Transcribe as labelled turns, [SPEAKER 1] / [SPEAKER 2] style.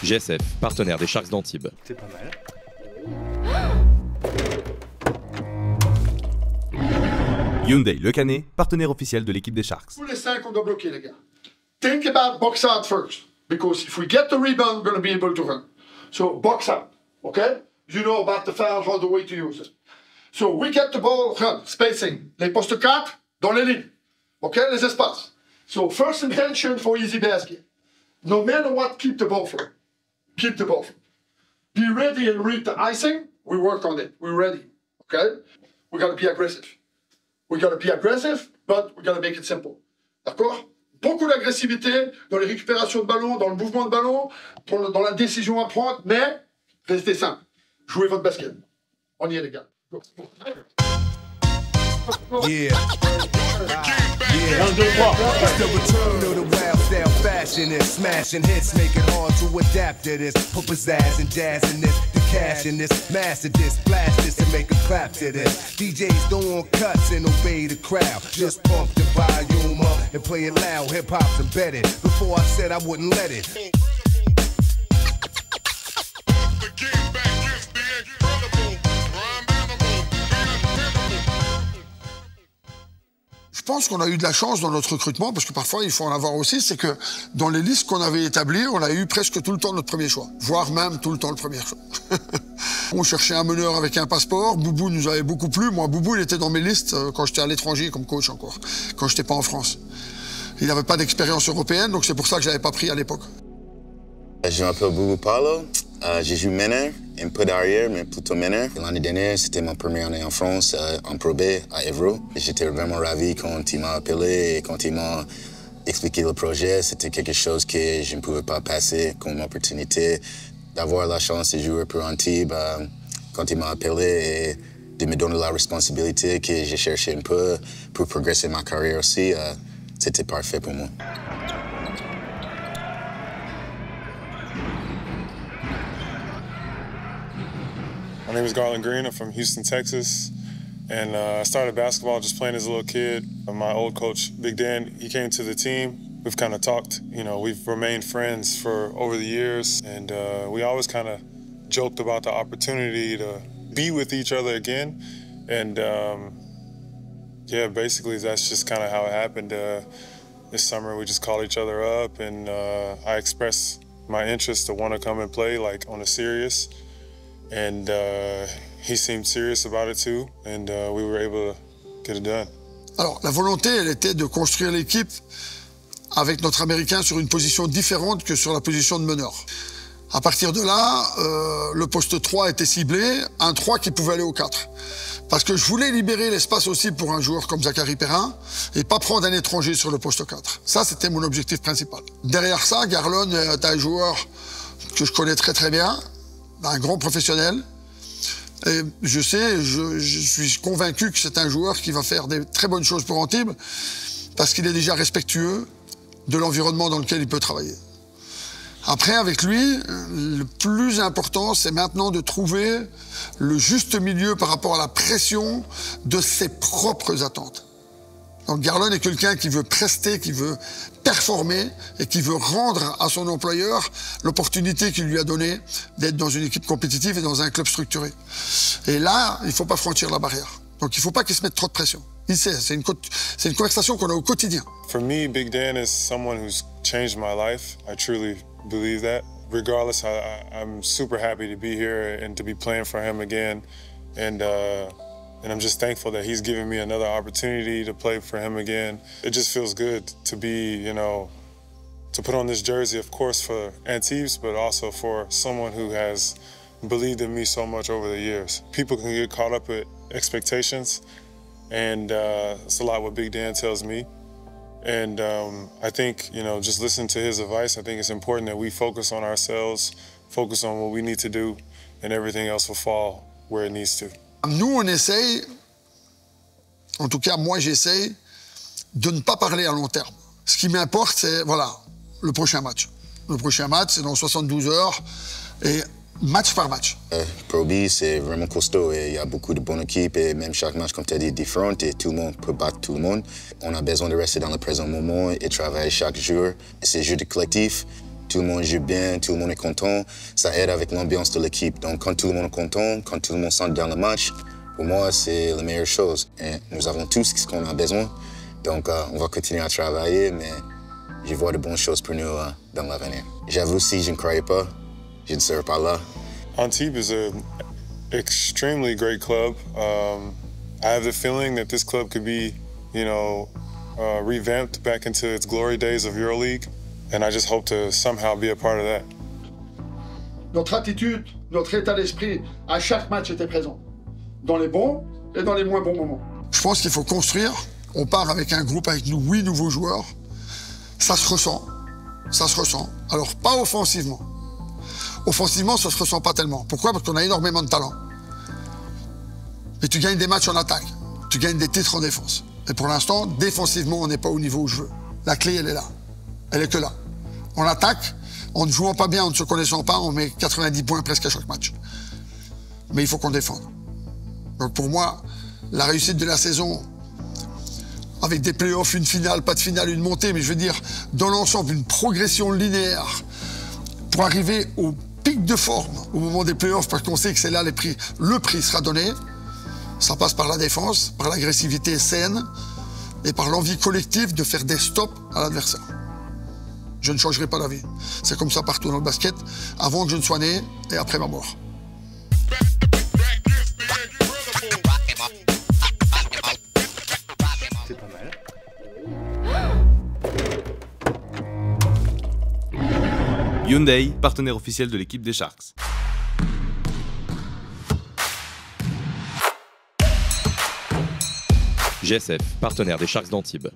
[SPEAKER 1] GSF, partenaire des Sharks d'Antibes.
[SPEAKER 2] C'est pas mal.
[SPEAKER 3] Hyundai Le Canet, partenaire officiel de l'équipe des Sharks.
[SPEAKER 4] Tous les 5, on doit bloquer, les gars. Think about box out first. Because if we get the rebound, we're going to be able to run. So box out, okay? You know about the foul, how the way to use it. So we get the ball, run, spacing. Les postes 4, dans les lignes. Okay, les espaces. So first intention for easy basket. No matter what, keep the ball firm. Keep the ball firm. Be ready and read the icing. We work on it. We're ready, okay? We got to be aggressive. We got to be aggressive, but we got to make it simple. D'accord? Beaucoup d'agressivité dans les récupérations de ballon, dans le mouvement de ballon, dans la décision à prendre, mais restez simple. Jouez votre basket. On y est, les gars. Go.
[SPEAKER 5] Yeah. It's the return of the wild style fashion. Smashing hits make it hard to adapt to this. Put pizzazz and jazz in this. The cash in this. Master this. Blast this and make a clap to this. DJs don't want cuts and obey the crowd. Just pump the volume up and play it loud. Hip hop's embedded. Before I said I wouldn't let it.
[SPEAKER 4] Je pense qu'on a eu de la chance dans notre recrutement, parce que parfois il faut en avoir aussi, c'est que dans les listes qu'on avait établies, on a eu presque tout le temps notre premier choix, voire même tout le temps le premier choix. On cherchait un meneur avec un passeport, Boubou nous avait beaucoup plu. Moi, Boubou, il était dans mes listes quand j'étais à l'étranger comme coach encore, quand j'étais pas en France. Il n'avait pas d'expérience européenne, donc c'est pour ça que je l'avais pas pris à l'époque.
[SPEAKER 6] Je m'appelle Boubou Paulo, je joue meneur, un peu d'arrière, mais plutôt meneur. L'année dernière, c'était ma première année en France, en Pro B, à Évreux. J'étais vraiment ravi quand il m'a appelé et quand il m'a expliqué le projet. C'était quelque chose que je ne pouvais pas passer comme opportunité d'avoir la chance de jouer pour Antibes quand il m'a appelé et de me donner la responsabilité que j'ai cherché un peu pour progresser ma carrière aussi. C'était parfait pour moi.
[SPEAKER 7] My name is Garland Green. I'm from Houston, Texas. And I started basketball just playing as a little kid. My old coach, Big Dan, he came to the team. We've kind of talked, you know, we've remained friends for over the years. And we always kind of joked about the opportunity to be with each other again. And yeah, basically that's just kind of how it happened. This summer we just called each other up and I expressed my interest to want to come and play like on a serious. And he seemed serious about it too, and we were able to get it done.
[SPEAKER 4] Alors, la volonté, elle était de construire l'équipe avec notre Américain sur une position différente que sur la position de meneur. À partir de là, le poste 3 était ciblé, un 3 qui pouvait aller au 4. Parce que je voulais libérer l'espace aussi pour un joueur comme Zachary Perrin et pas prendre un étranger sur le poste 4. Ça, c'était mon objectif principal. Derrière ça, Garlon est un joueur que je connais très très bien, un grand professionnel. Et je sais, je suis convaincu que c'est un joueur qui va faire des très bonnes choses pour Antibes parce qu'il est déjà respectueux de l'environnement dans lequel il peut travailler. Après, avec lui, le plus important, c'est maintenant de trouver le juste milieu par rapport à la pression de ses propres attentes. Donc Garlon est quelqu'un qui veut prester, qui veut performer et qui veut rendre à son employeur l'opportunité qu'il lui a donnée d'être dans une équipe compétitive et dans un club structuré. Et là, il ne faut pas franchir la barrière. Donc il ne faut pas qu'il se mette trop de pression. Il sait, c'est une conversation qu'on a au quotidien.
[SPEAKER 7] For me, Big Dan is someone who's changed my life. I truly believe that. Regardless, I'm super happy to be here and to be playing for him again. And I'm just thankful that he's given me another opportunity to play for him again. It just feels good to be, you know, to put on this jersey, of course, for Antibes, but also for someone who has believed in me so much over the years. People can get caught up with expectations, and it's a lot what Big Dan tells me. And I think, you know, just listen to his advice. I think it's important that we focus on ourselves, focus on what we need to do, and everything else will fall where it needs to.
[SPEAKER 4] Nous, on essaye, en tout cas moi j'essaye, de ne pas parler à long terme. Ce qui m'importe, c'est voilà, le prochain match. Le prochain match, c'est dans 72 heures, et match par match.
[SPEAKER 6] Pro B, c'est vraiment costaud et il y a beaucoup de bonnes équipes et même chaque match, comme tu as dit, est différent et tout le monde peut battre tout le monde. On a besoin de rester dans le présent moment et travailler chaque jour. C'est un jeu de collectif Tout le monde joue bien, tout le monde est content. Ça aide avec l'ambiance de l'équipe. Donc quand tout le monde est content, quand tout le monde sent dans le match, pour moi, c'est la meilleure chose. Et nous avons tous ce qu'on a besoin. Donc on va continuer à travailler, mais je vois de bonnes choses pour nous dans l'avenir. J'avoue, si je ne croyais pas, je ne serais pas là.
[SPEAKER 7] Antibes is an extremely great club. I have the feeling that this club could be, revamped back into its glory days of EuroLeague, and I just hope to somehow be a part of that.
[SPEAKER 4] Notre attitude, notre état d'esprit, à chaque match était présent, dans les bons et dans les moins bons moments. Je pense qu'il faut construire. On part avec un groupe avec 8 nouveaux joueurs. Ça se ressent. Ça se ressent. Alors, pas offensivement. Offensivement, ça se ressent pas tellement. Pourquoi? Parce qu'on a énormément de talent. Et tu gagnes des matchs en attaque. Tu gagnes des titres en défense. Et pour l'instant, défensivement, on n'est pas au niveau où je veux. La clé, elle est là. Elle est que là. En attaque, en ne jouant pas bien, en ne se connaissant pas, on met 90 points presque à chaque match. Mais il faut qu'on défende. Donc pour moi, la réussite de la saison, avec des playoffs, une finale, pas de finale, une montée, mais je veux dire, dans l'ensemble, une progression linéaire pour arriver au pic de forme au moment des playoffs, parce qu'on sait que c'est là le prix sera donné. Ça passe par la défense, par l'agressivité saine et par l'envie collective de faire des stops à l'adversaire. Je ne changerai pas la vie. C'est comme ça partout dans le basket, avant que je ne sois né et après ma mort.
[SPEAKER 2] C'est pas mal.
[SPEAKER 3] Hyundai, partenaire officiel de l'équipe des Sharks.
[SPEAKER 1] GSF, partenaire des Sharks d'Antibes.